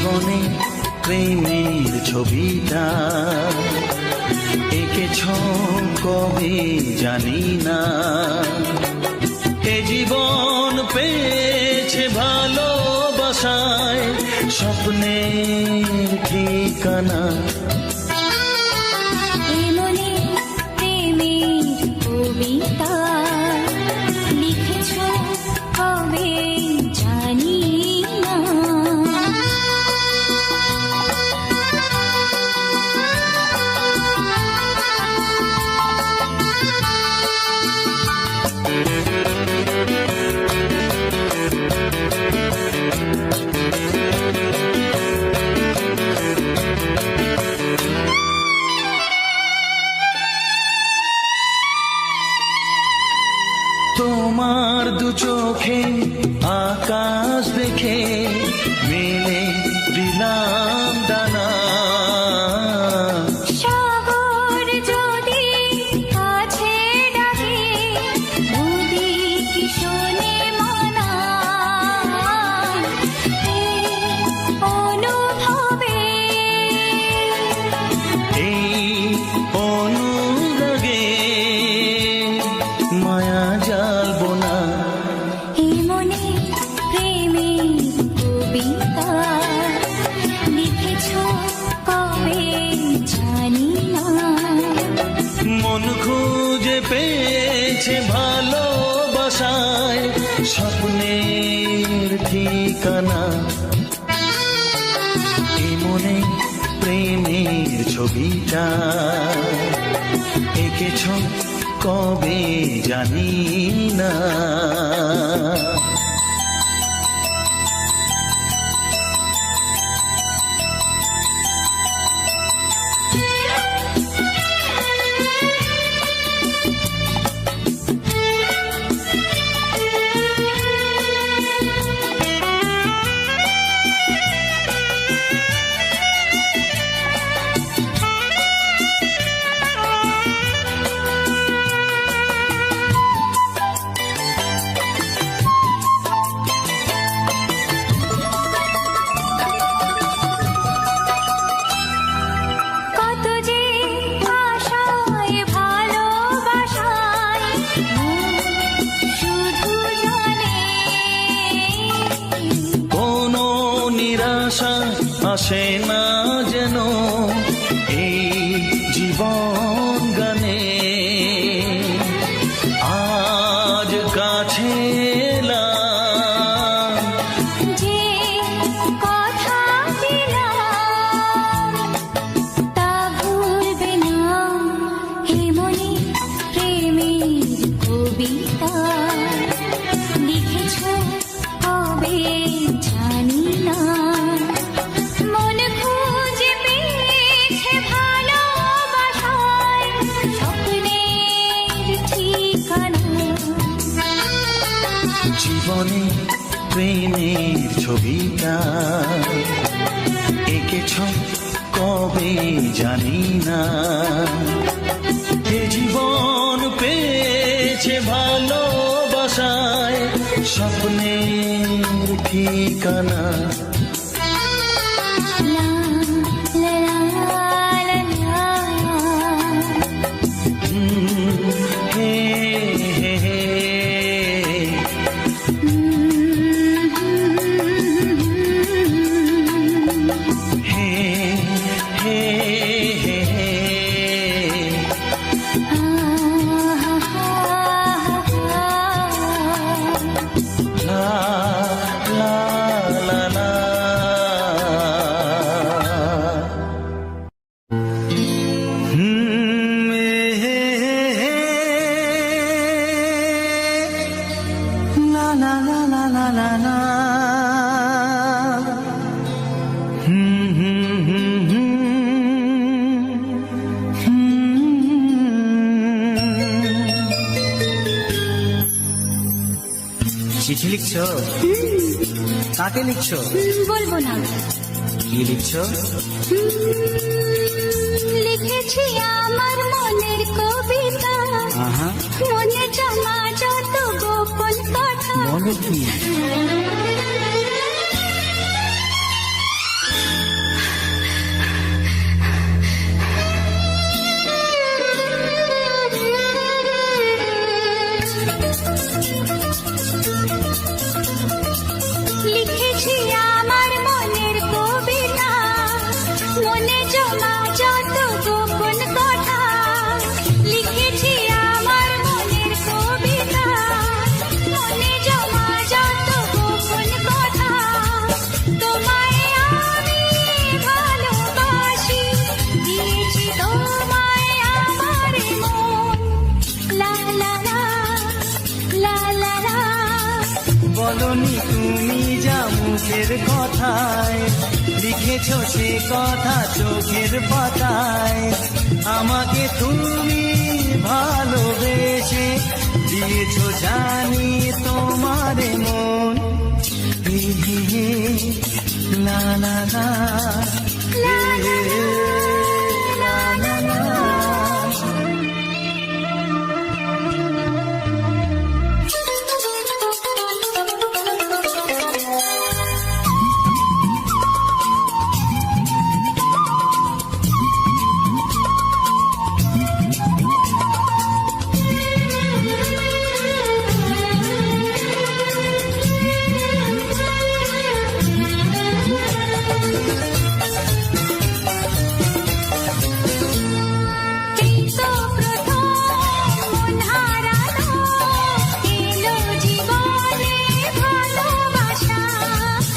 জীবনে প্রেমের ছবিটা এঁকেছ কবে জানি না। এ জীবন পেয়েছে ভালোবাসায় স্বপ্নের ঠিকানা। তোমার দু চোখে আকাশ দেখে মেলে দিলাম ডানা। সাগর যদি কাছে ডাকে নদী কি শোনে মানা। অনুভবে এই অনুরাগে মায়া জালবো না। এই মনে প্রেমের কবিতা লিখেছ কবে জানি না। মন খুঁজে পেয়েছে ভালোবাসায় স্বপ্নের ঠিকানা। এই মনে প্রেমের ছবিটা এঁকেছ কবে জানি না। কত যে আশায় ভালোবাসায় শুধু জানে কোনো নিরাশা আসে না যেন এই জীবন গানে। আজ কাছে এলাম যে কথা দিলাম তা ভুলবে না। হে মনে প্রেমের কবিতা লিখেছ কবে জানি না। মন খুঁজে পেয়েছে ভালোবাসায় স্বপ্নের ঠিকানা। জীবনে প্রেমের ছবিটা এঁকেছ কবে জানি না। এ জীবন পেয়েছে ভালোবাসায় স্বপ্নের ঠিকানা। লা লা লা লা হে হে হে হে হে হে হে। লা লা লা লা। হে হে হে। লা লা লা লা লা লা লা। চিঠি লিখছো? কাকে লিখছো? বলবো না। কি লিখছো? লিখেছি আমার মনের কবিতা। আহা, মনে জমা যত গোপন কথা। বলো কি? জমা যত গোপন কথা লিখেছি আমার মনের কবিতা। মনে জমা যত গোপন কথা তোমায় আমি ভালোবাসি, দিয়েছি তোমায় আমার মন। লা লা লা লা লা লা। বলনি তুমি যা মুখের কথায়, লিখেছো সে কথা চোখের পাতায়। আমাকে তুমি ভালোবেসে দিয়েছো জানি তোমার মন। হে হে হে, লা লা লা, হে হে হে, লা লা লা।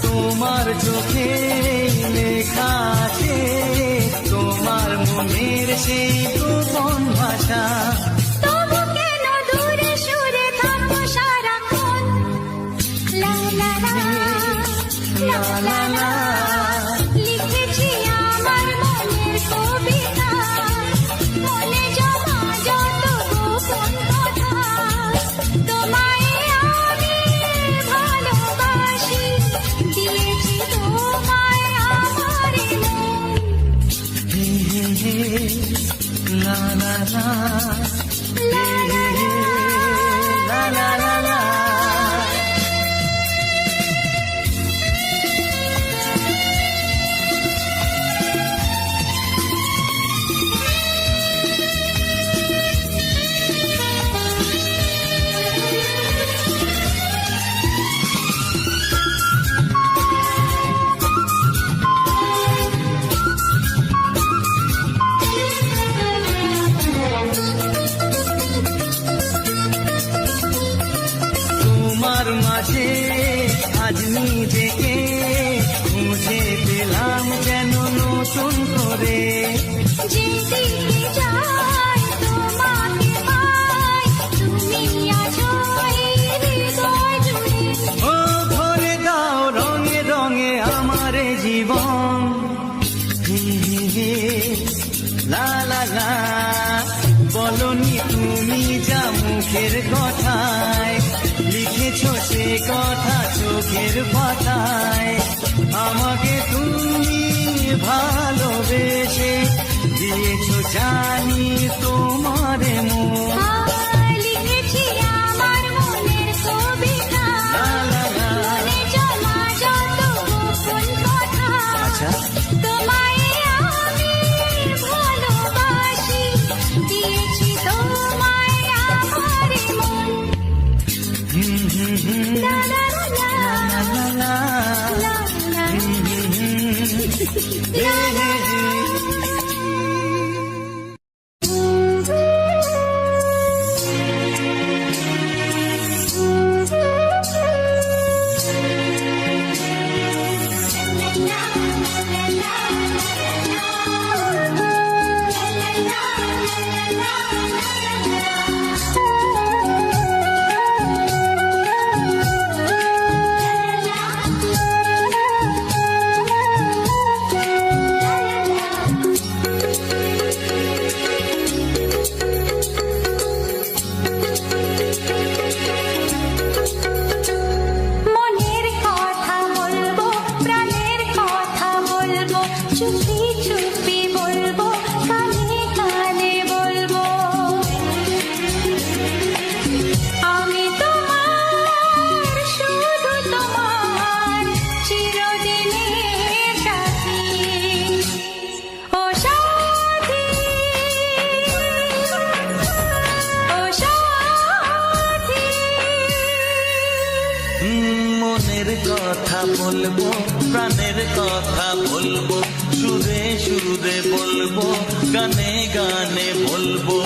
তোমার চোখে লেখা আছে তোমার মনের সেই গোপন ভাষা। তবু কেন দূরে সরে থাকো সারাক্ষণ? লা লা লা লা লা লা। লিখেছি আমার মনের কবিতা, মনে জমা যত গোপন কথা তোমায় আমি ভালোবাসি, দিয়েছি তোমায় আমার মন। হে হে হে, লা লা লা, হে হে হে, লা লা লা লা। তোমার মাঝে আজ নিজেকে খুঁজে পেলাম যেন নতুন করে। যেদিকে যাই তোমাকে পাই, তুমি আছো এই হৃদয় জুড়ে। ও ভরে দাও রঙে রঙে আমার জীবন। হে হে হে, লা লা লা। বলনি তুমি যা মুখের কথায়, লিখেছো সে কথা চোখের পাতায়। আমাকে তুমি ভালোবেসে দিয়েছো জানি তোমার মন। লিখেছি আমার মনের কবিতা, লা লা লা। মনে জমা যত গোপন কথা আচ্ছা, তোমায় আমি ভালোবাসি, দিয়েছি তোমায় আমার মন। হুম হুম হুম, লা লা লা লা লা লা, লা লা হুম হুম হুম, হে হে হে। মনের কথা বলবো, প্রাণের কথা বলবো, চুপি চুপি বলবো, কানে কানে বলবো। আমি তোমার, শুধু তোমার, চিরদিনের সাথী। ও সাথী, ও সাথী। মনের কথা বলবো, প্রাণের কথা বলবো, সুরে সুরে বলবো, গানে গানে বলবো।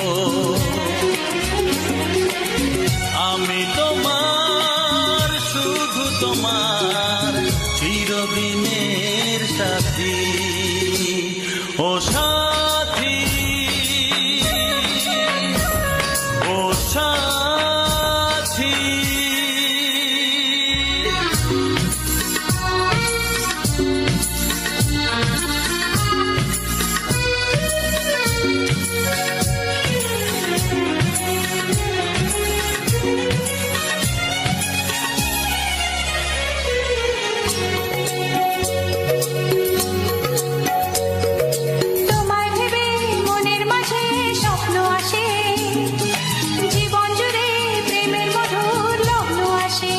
আমি তোমার, শুধু তোমার, চিরদিনের সাথী। ও সাথী, ও সাথী। তোমায় ভেবে মনের মাঝে স্বপ্ন আসে, জীবন জুড়ে প্রেমের মধুর লগ্ন আসে।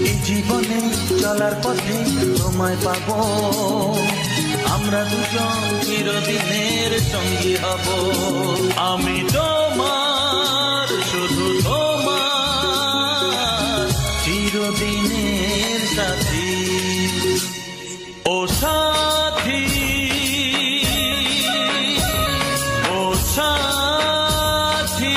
এই জীবনে চলার পথে তোমায় পাবো, আমরা দুজন চিরদিনের সঙ্গী হব। আমি তোমার, শুধু তোমার, চিরদিনের সাথী। ও সাথী, ও সাথী।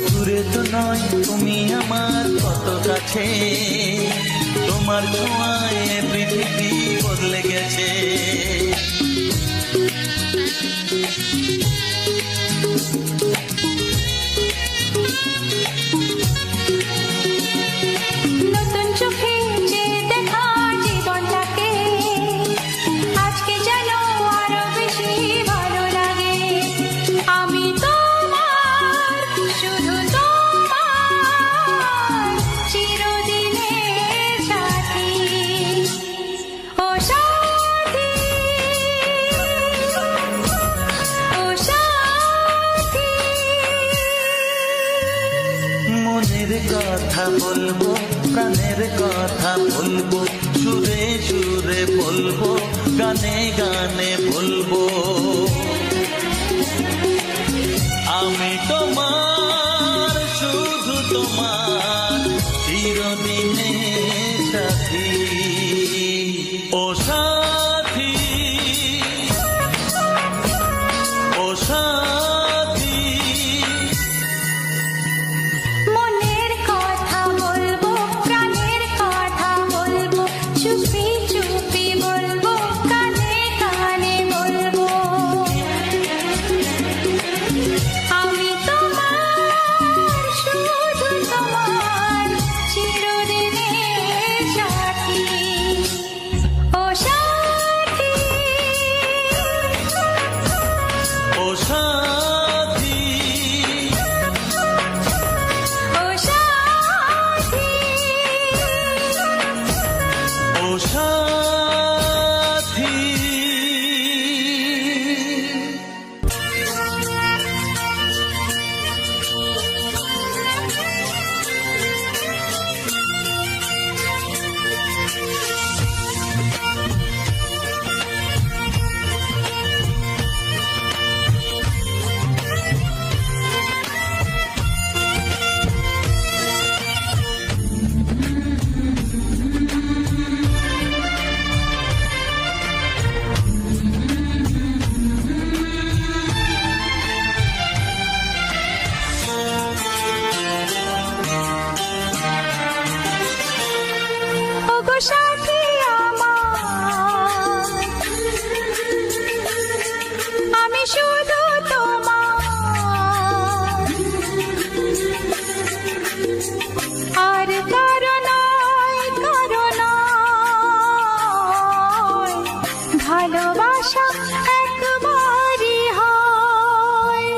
দূরে তো নয় তুমি আমার কত কাছে, তোমার ছোঁয়ায় পৃথিবী বদলে গেছে। নতুন চোখে যে দেখা জীবনটাকে, আজকে যেন আরো বেশি ভালো লাগে। আমি তোমার, শুধু তোমার, চিরদিনের সাথী। ও সাথী, ও সাথী। মনের কথা বলবো, প্রাণের কথা বলবো, সুরে সুরে বলবো, গানে গানে বলবো। আমি তোমার, শুধু তোমার, চিরদিনের সাথী। ও সাথী, ও সাথী। মনের কথা বলবো, প্রাণের কথা বলবো, চুপি চুপি বলবো, কানে কানে বলবো। আমি তোমার, শুধু তোমার, চিরদিনের সাথী। ও সাথী, ও সাথী, ও সাথী। ও সাথী। ওগো সাথী আমার, আমি শুধু তোমার, আর কারো নয়, কারো নয়। ভালোবাসা একবারই হয়।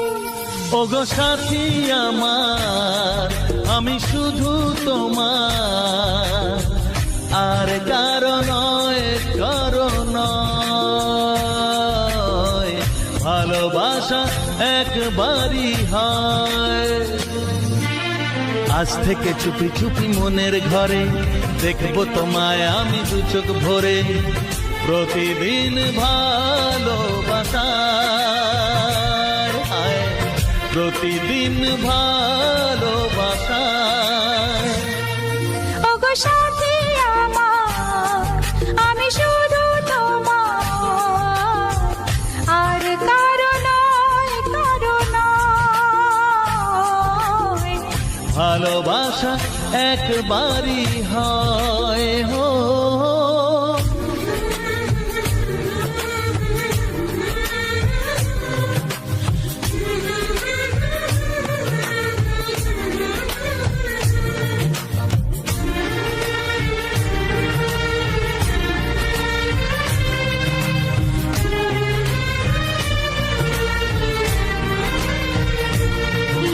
ওগো সাথী আমার, আমি শুধু তোমার, আর কারো নয়। একবারই হয়। আজ থেকে চুপি চুপি মনের ঘরে দেখবো তোমায় আমি দু চোখ ভরে, প্রতিদিন ভালোবাসার হায়, প্রতিদিন ভালোবাসার। ওগো সাথী আমার, আমি শুধু তোমার, আর কারো নয়, কারো নয়। ভালোবাসা একবারই হয় হো।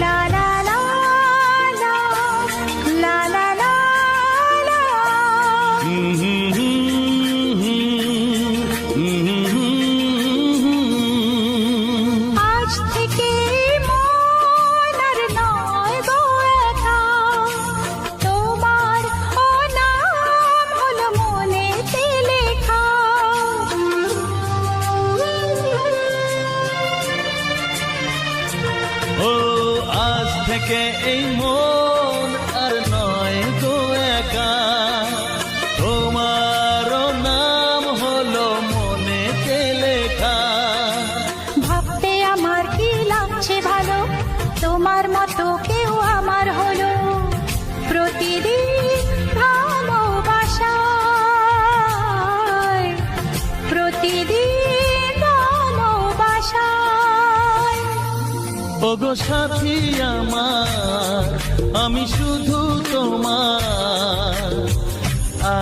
লা লা লা লা, লা লা লা লা। আজ থেকে মন আর নয় গো একা, তোমার ও নাম হলো মনেতে লেখা। ও আজ থেকে এই মন আর নয় গো একা, তোমারও নাম হলো মনেতে লেখা। ভাবতে আমার কি লাগছে ভালো, তোমার মতো কেউ আমার হলো। প্রতিদিন ভালোবাসায়, প্রতিদিন ভালোবাসায়। ওগো সাথী আমার, আমি শুধু তোমার,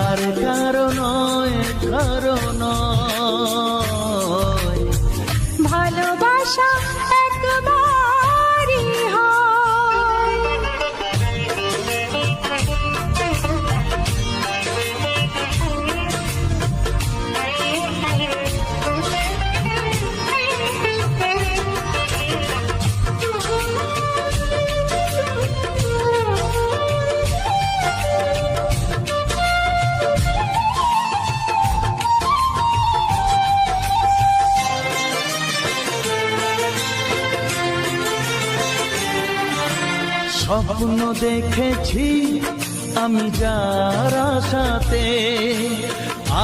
আর কারো নয়, কারো নয়। ভালোবাসা একবারই হয়। স্বপ্ন দেখেছি আমি যার আশাতে,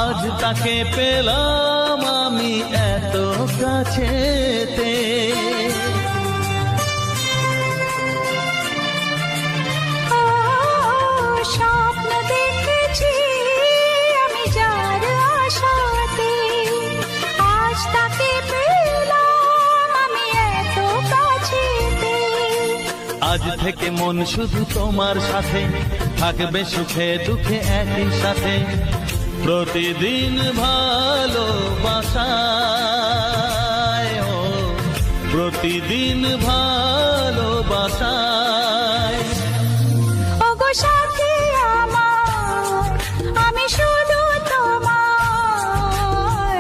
আজ তাকে পেলাম আমি এত কাছেতে। ও স্বপ্ন দেখেছি আমি যার আশাতে, আজ তাকে পেলাম আমি এত কাছেতে। আজ থেকে মন শুধু তোমার সাথে, থাকবে সুখে দুঃখে একই সাথে, প্রতিদিন ভালোবাসায় ও, প্রতিদিন ভালোবাসায়। ওগো সাথী আমার, আমি শুধু তোমার,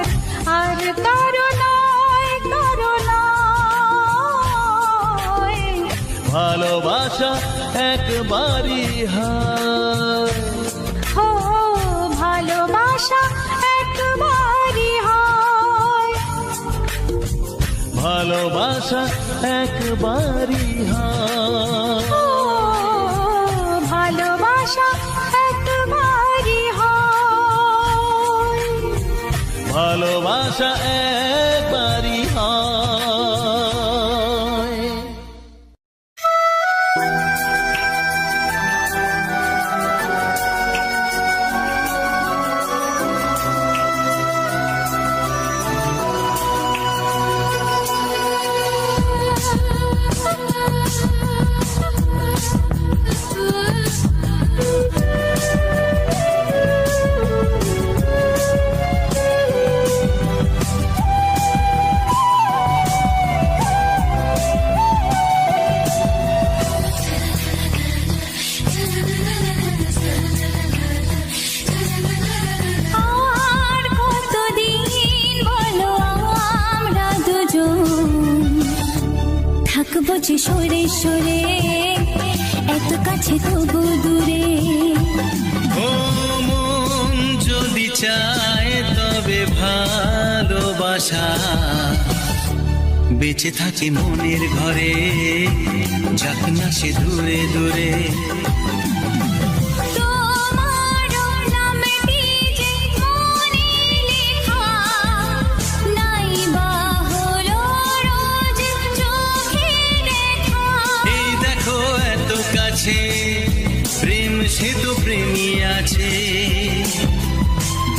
আর কারো নয়, কারো নয়। ভালোবাসা একবারই হয়। ও ভালোবাসা একবারই হয়। ভালোবাসা একবারই হয়। ও ভালোবাসা একবারই হয়। ভালোবাসা একবারই হয়। খুঁজে সরে সরে, এত কাছে তবু দূরে। ও মন যদি চায় তবে ভালোবাসা বেঁচে থাকে মনের ঘরে, যাক না সে দূরে দূরে। তোমার নামটি যে মনে লেখা, নাই বা হলো রোজ চোখে দেখা। এই দেখো এত কাছে প্রেম, সে তো প্রেমী আছে,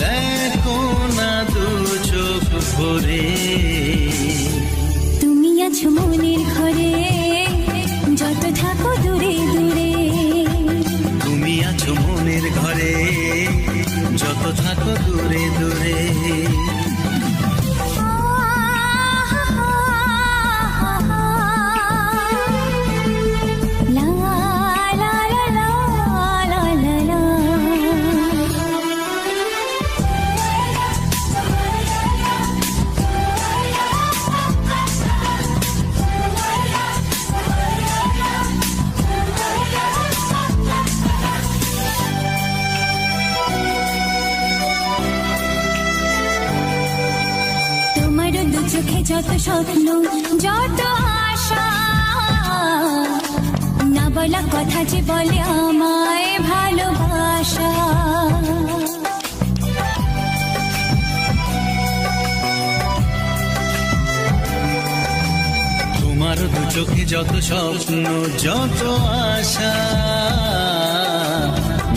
দেখো না দু চোখ ভরে। তুমি আছো মনের ঘরে, যত থাকো দূরে দূরে। তুমি আছো মনের ঘরে, যত থাকো দূরে দূরে। লা লা লা লা লা লা লা। তোমার দু চোখে যত স্বপ্ন, যত আশা, না বলা কথা যে বলে আমায় ভালোবাসা। তোমার দু চোখে যত স্বপ্ন, যত আশা,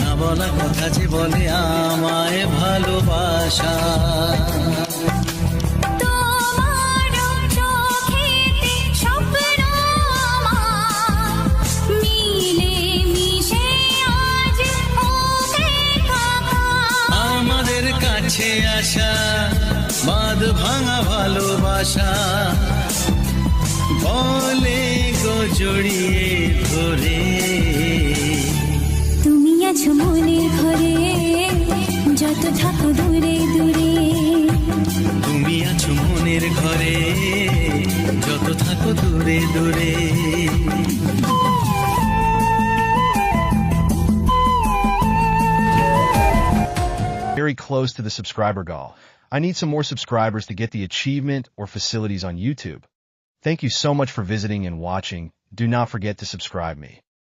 না বলা কথা যে বলে আমায় ভালোবাসা। তোমার চোখেতে স্বপ্ন আমার, মিলে মিশে আজ ওকে কাকা। আমাদের কাছে আসা বাঁধ ভাঙা ভালোবাসা, বলে গো জড়িয়ে ধরে। তুমি আছো মনের ঘরে, যত থাকো দূরে দূরে। তুমি আছো মনের ঘরে, যত থাকো দূরে দূরে। Very close to the subscriber goal. I need some more subscribers to get the achievement or facilities on YouTube. Thank you so much for visiting and watching. Do not forget to subscribe me.